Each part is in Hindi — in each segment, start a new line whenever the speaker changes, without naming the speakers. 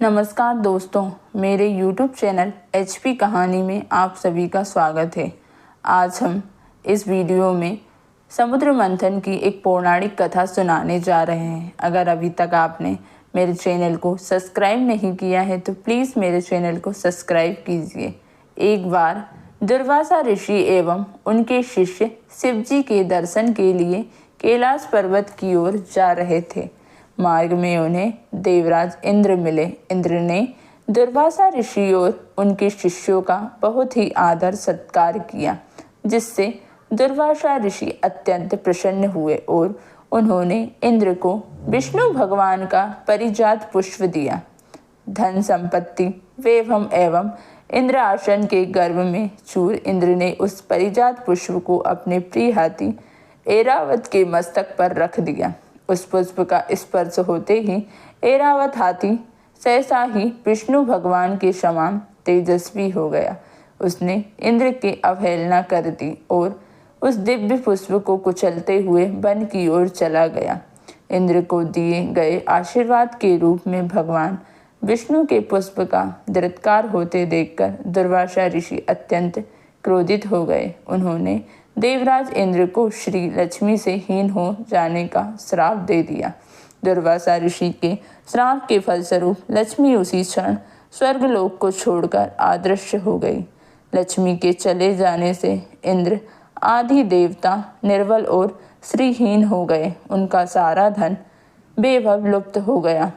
नमस्कार दोस्तों, मेरे YouTube चैनल HP कहानी में आप सभी का स्वागत है। आज हम इस वीडियो में समुद्र मंथन की एक पौराणिक कथा सुनाने जा रहे हैं। अगर अभी तक आपने मेरे चैनल को सब्सक्राइब नहीं किया है तो प्लीज़ मेरे चैनल को सब्सक्राइब कीजिए। एक बार दुर्वासा ऋषि एवं उनके शिष्य शिवजी के दर्शन के लिए कैलाश पर्वत की ओर जा रहे थे। मार्ग में उन्हें देवराज इंद्र मिले। इंद्र ने दुर्वासा ऋषि और उनके शिष्यों का बहुत ही आदर सत्कार किया, जिससे दुर्वासा ऋषि अत्यंत प्रसन्न हुए और उन्होंने इंद्र को विष्णु भगवान का परिजात पुष्प दिया। धन संपत्ति वैभव एवं इंद्र आसन के गर्भ में चूर इंद्र ने उस परिजात पुष्प को अपने प्रिय हाथी ऐरावत के मस्तक पर रख दिया। उस पुष्प का स्पर्श होते ही ऐरावत हाथी सहसा ही विष्णु भगवान के समान तेजस्वी हो गया। उसने इंद्र की अवहेलना कर दी और उस दिव्य पुष्प को कुचलते हुए वन की ओर चला गया। इंद्र को दिए गए आशीर्वाद के रूप में भगवान विष्णु के पुष्प का दुरत्कार होते देखकर दुर्वासा ऋषि अत्यंत क्रोधित हो गए। उन्होंने देवराज इंद्र को श्री लक्ष्मी से हीन हो जाने का श्राप दे दिया। दुर्वासा ऋषि के श्राप के फलस्वरूप लक्ष्मी उसी क्षण स्वर्गलोक को छोड़कर अदृश्य हो गई। लक्ष्मी के चले जाने से इंद्र आदि देवता निर्बल और श्रीहीन हो गए। उनका सारा धन वैभव लुप्त हो गया।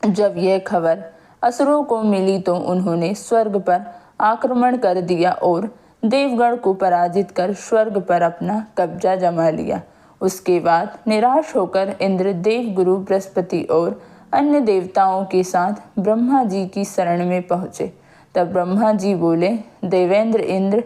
जब यह खबर असुरों को मिली तो उन्होंने स्वर्ग पर आक्रमण कर दिया और देवगण को पराजित कर स्वर्ग पर अपना कब्जा जमा लिया। उसके बाद निराश होकर इंद्र देवगुरु बृहस्पति और अन्य देवताओं के साथ ब्रह्मा जी की शरण में पहुँचे। तब ब्रह्मा जी बोले, देवेंद्र इंद्र,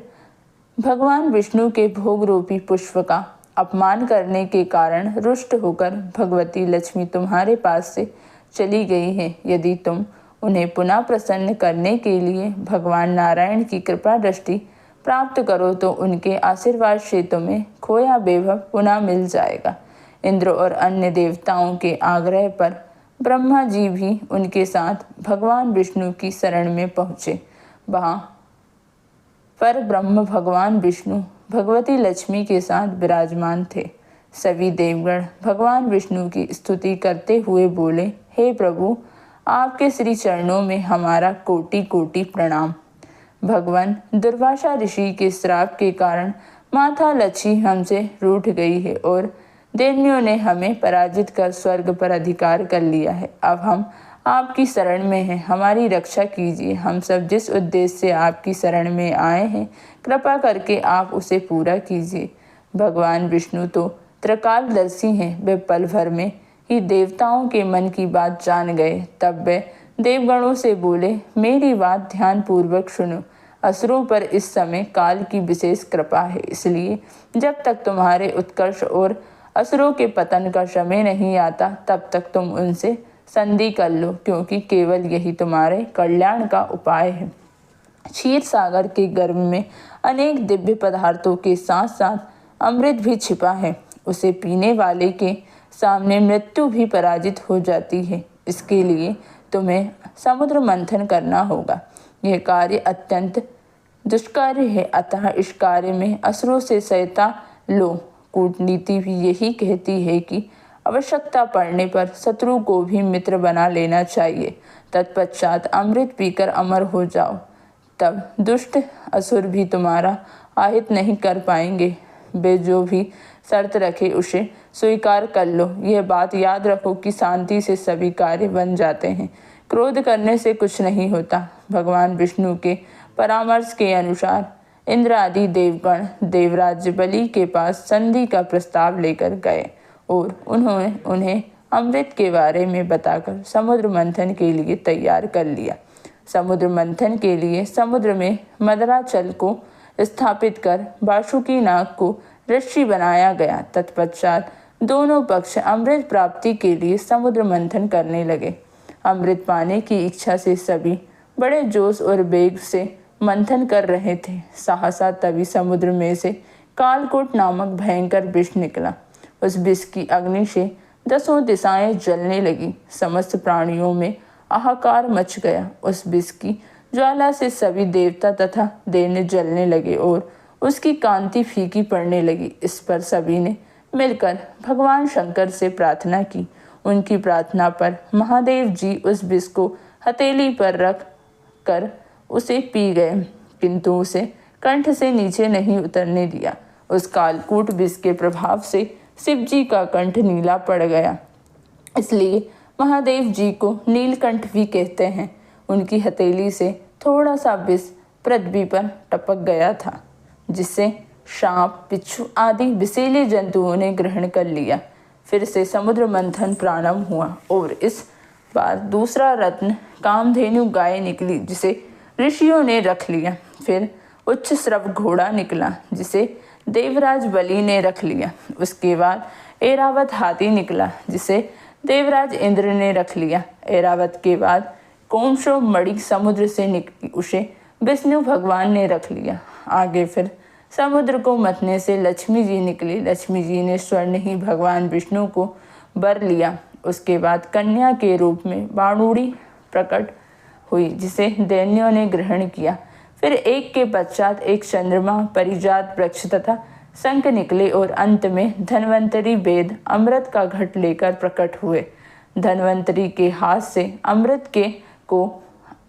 भगवान विष्णु के भोग रूपी पुष्प का अपमान करने के कारण रुष्ट होकर भगवती लक्ष्मी तुम्हारे पास से चली गई है। यदि तुम उन्हें पुनः प्रसन्न करने के लिए भगवान नारायण की कृपा दृष्टि प्राप्त करो तो उनके आशीर्वाद से तुम्हें खोया वैभव पुनः मिल जाएगा। इंद्र और अन्य देवताओं के आग्रह पर ब्रह्मा जी भी उनके साथ भगवान विष्णु की शरण में पहुँचे। वहाँ पर ब्रह्म भगवान विष्णु भगवती लक्ष्मी के साथ विराजमान थे। सभी देवगण भगवान विष्णु की स्तुति करते हुए बोले, हे प्रभु, आपके श्री चरणों में हमारा कोटि कोटि प्रणाम। भगवान दुर्वासा ऋषि के श्राप के कारण माता लक्ष्मी हमसे रूठ गई है और देवनियों ने हमें पराजित कर स्वर्ग पर अधिकार कर लिया है। अब हम आपकी शरण में हैं, हमारी रक्षा कीजिए। हम सब जिस उद्देश्य से आपकी शरण में आए हैं, कृपा करके आप उसे पूरा कीजिए। भगवान विष्णु तो त्रिकालदर्शी हैं। वे पल भर में ही देवताओं के मन की बात जान गए। तब वे देवगणों से बोले, मेरी बात ध्यान पूर्वक सुनो। असुरों पर इस समय काल की विशेष कृपा है, इसलिए जब तक तुम्हारे उत्कर्ष और असुरों के पतन का समय नहीं आता तब तक तुम उनसे संधि कर लो, क्योंकि केवल यही तुम्हारे कल्याण का उपाय है। क्षीर सागर के गर्भ में अनेक दिव्य पदार्थों के साथ साथ अमृत भी छिपा है। उसे पीने वाले के सामने मृत्यु भी पराजित हो जाती है। इसके लिए तुम्हें समुद्र मंथन करना होगा। यह कार्य अत्यंत दुष्कार्य है, अतः इस कार्य में असुरों से सहायता लो। कूटनीति भी यही कहती है कि आवश्यकता पड़ने पर शत्रु को भी मित्र बना लेना चाहिए। तत्पश्चात अमृत पीकर अमर हो जाओ, तब दुष्ट असुर भी तुम्हारा आहित नहीं कर पाएंगे। वे जो भी शर्त रखे उसे स्वीकार कर लो। यह बात याद रखो कि शांति से सभी कार्य बन जाते हैं, क्रोध करने से कुछ नहीं होता। भगवान विष्णु के परामर्श के अनुसार इंद्र आदि देवगण देवराज बलि के पास संधि का प्रस्ताव लेकर गए और उन्होंने उन्हें अमृत के बारे में बताकर समुद्र मंथन के लिए तैयार कर लिया। समुद्र मंथन के लिए समुद्र में मदराचल को स्थापित कर वासुकी नाग को ऋषि बनाया गया। तत्पश्चात दोनों पक्ष अमृत प्राप्ति के लिए समुद्र मंथन करने लगे। अमृत पाने की इच्छा से सभी बड़े जोश और वेग से मंथन कर रहे थे। सहसा तभी समुद्र में से कालकूट नामक भयंकर विष निकला। उस विष की अग्नि से 10 दिशाएं जलने लगी। समस्त प्राणियों में हाहाकार मच गया। उस विष की ज्वाला से सभी देवता तथा दैन्य जलने लगे और उसकी कांति फीकी पड़ने लगी। इस पर सभी ने मिलकर भगवान शंकर से प्रार्थना की। उनकी प्रार्थना पर महादेव जी उस विष को हथेली पर रख कर उसे पी गए, किंतु उसे कंठ से नीचे नहीं उतरने दिया। उस कालकूट विष के प्रभाव से शिव जी का कंठ नीला पड़ गया, इसलिए महादेव जी को नीलकंठ भी कहते हैं। उनकी हथेली से थोड़ा सा विष पृथ्वी पर टपक गया था, जिसे सांप, बिच्छू आदि विषैले जंतुओं ने ग्रहण कर लिया। फिर से समुद्र मंथन प्रारंभ हुआ और इस बार दूसरा रत्न कामधेनु गाय निकली, जिसे ऋषियों ने रख लिया। फिर उच्च श्रव घोड़ा निकला, जिसे देवराज बलि ने रख लिया। उसके बाद ऐरावत हाथी निकला, जिसे देवराज इंद्र ने रख लिया। ऐरावत के बाद कोमशो मणि समुद्र से निकली, उसे विष्णु भगवान ने रख लिया। आगे फिर समुद्र को मथने से लक्ष्मी जी निकली। लक्ष्मी जी ने स्वर्ण ही भगवान विष्णु को वर लिया। उसके बाद कन्या के रूप में बाणुड़ी प्रकट हुई, जिसे दैन्यों ने ग्रहण किया। फिर एक के पश्चात एक चंद्रमा, परिजात वृक्ष तथा शंख निकले और अंत में धन्वंतरी वेद अमृत का घट लेकर प्रकट हुए। धन्वंतरी के हाथ से अमृत को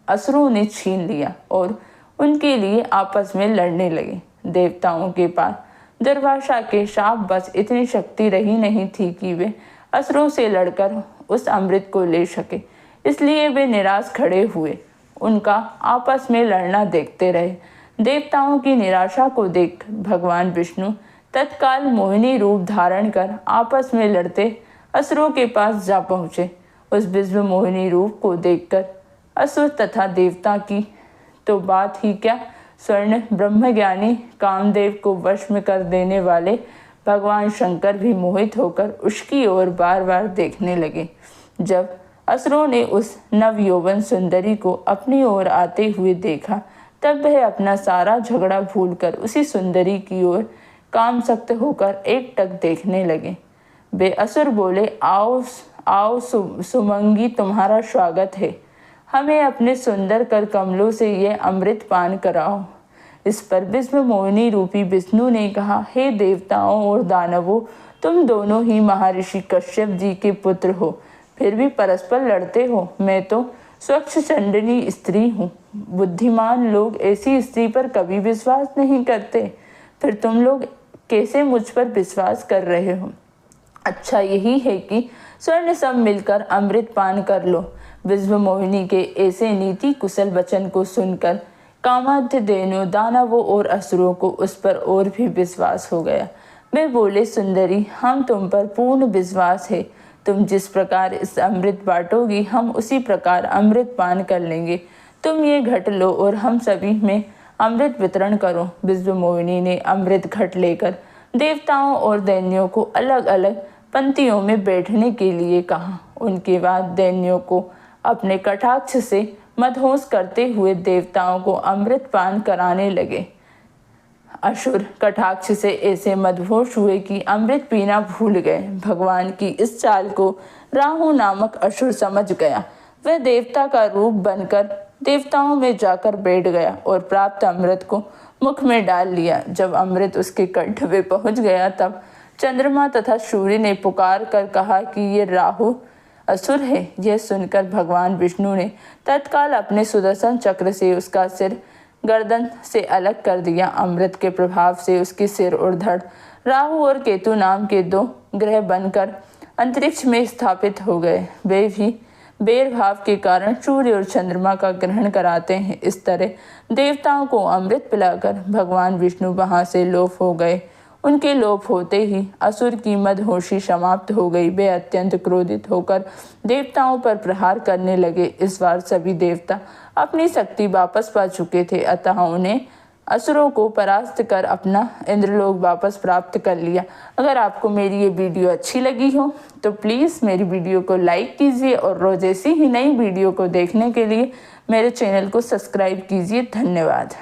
असुरों ने छीन लिया और उनके लिए आपस में लड़ने लगे। देवताओं के पास दुर्वासा के शाप बस इतनी शक्ति रही नहीं थी कि वे असुरों से लड़कर उस अमृत को ले सके, इसलिए वे निराश खड़े हुए, उनका आपस में लड़ना देखते रहे। देवताओं की निराशा को देख भगवान विष्णु तत्काल मोहिनी रूप धारण कर आपस में लड़ते असुरों के पास जा पहुँचे। उस विश्व मोहिनी रूप को देखकर असुर तथा देवता की तो बात ही क्या, स्वर्ण ब्रह्मज्ञानी कामदेव को वश में कर देने वाले भगवान शंकर भी मोहित होकर उसकी ओर बार बार देखने लगे। जब असुरों ने उस नवयौवन सुंदरी को अपनी ओर आते हुए देखा, तब वह अपना सारा झगड़ा भूलकर उसी सुंदरी की ओर कामसक्त होकर एकटक देखने लगे। वे असुर बोले, आओ आओ सुमंगी, तुम्हारा स्वागत है। हमें अपने सुंदर कर कमलों से ये अमृत पान कराओ। इस पर विश्व मोहिनी रूपी विष्णु ने कहा, हे देवताओं और दानवों, तुम दोनों ही महर्षि कश्यप जी के पुत्र हो, फिर भी परस्पर लड़ते हो। मैं तो स्वच्छ चंडनी स्त्री हूँ। बुद्धिमान लोग ऐसी स्त्री पर कभी विश्वास नहीं करते, फिर तुम लोग कैसे मुझ पर विश्वास कर रहे हो? अच्छा यही है कि स्वर्ण सब मिलकर अमृत पान कर लो। विश्व मोहिनी के ऐसे नीति कुशल वचन को सुनकर कामाध्य दैन्यों, दानवों और असुरों को उस पर और भी विश्वास हो गया। वे बोले, सुंदरी, हम तुम पर पूर्ण विश्वास है। तुम जिस प्रकार इस अमृत बांटोगी, हम उसी प्रकार अमृत पान कर लेंगे। तुम ये घट लो और हम सभी में अमृत वितरण करो। विश्व मोहिनी ने अमृत घट लेकर देवताओं और दैन्यों को अलग अलग पंक्तियों में बैठने के लिए कहा। उनके बाद दैन्यों को अपने कटाक्ष से मदहोश करते हुए देवताओं को अमृत पान कराने लगे। असुर कटाक्ष से ऐसे मदहोश हुए कि अमृत पीना भूल गए। भगवान की इस चाल को राहु नामक असुर समझ गया। वह देवता का रूप बनकर देवताओं में जाकर बैठ गया और प्राप्त अमृत को मुख में डाल लिया। जब अमृत उसके कंठ में पहुंच गया, तब चंद्रमा तथा सूर्य ने पुकार कर कहा कि ये राहु असुर है। यह सुनकर भगवान विष्णु ने तत्काल अपने सुदर्शन चक्र से उसका सिर गर्दन से अलग कर दिया। अमृत के प्रभाव से उसके सिर और धड़ राहु और केतु नाम के दो ग्रह बनकर अंतरिक्ष में स्थापित हो गए। वे भी बेर भाव के कारण सूर्य और चंद्रमा का ग्रहण कराते हैं। इस तरह देवताओं को अमृत पिलाकर भगवान विष्णु वहां से लोप हो गए। उनके लोप होते ही असुर की मदहोशी समाप्त हो गई। वे अत्यंत क्रोधित होकर देवताओं पर प्रहार करने लगे। इस बार सभी देवता अपनी शक्ति वापस पा चुके थे, अतः उन्हें असुरों को परास्त कर अपना इंद्रलोक वापस प्राप्त कर लिया। अगर आपको मेरी ये वीडियो अच्छी लगी हो तो प्लीज़ मेरी वीडियो को लाइक कीजिए और रोज ऐसी ही नई वीडियो को देखने के लिए मेरे चैनल को सब्सक्राइब कीजिए। धन्यवाद।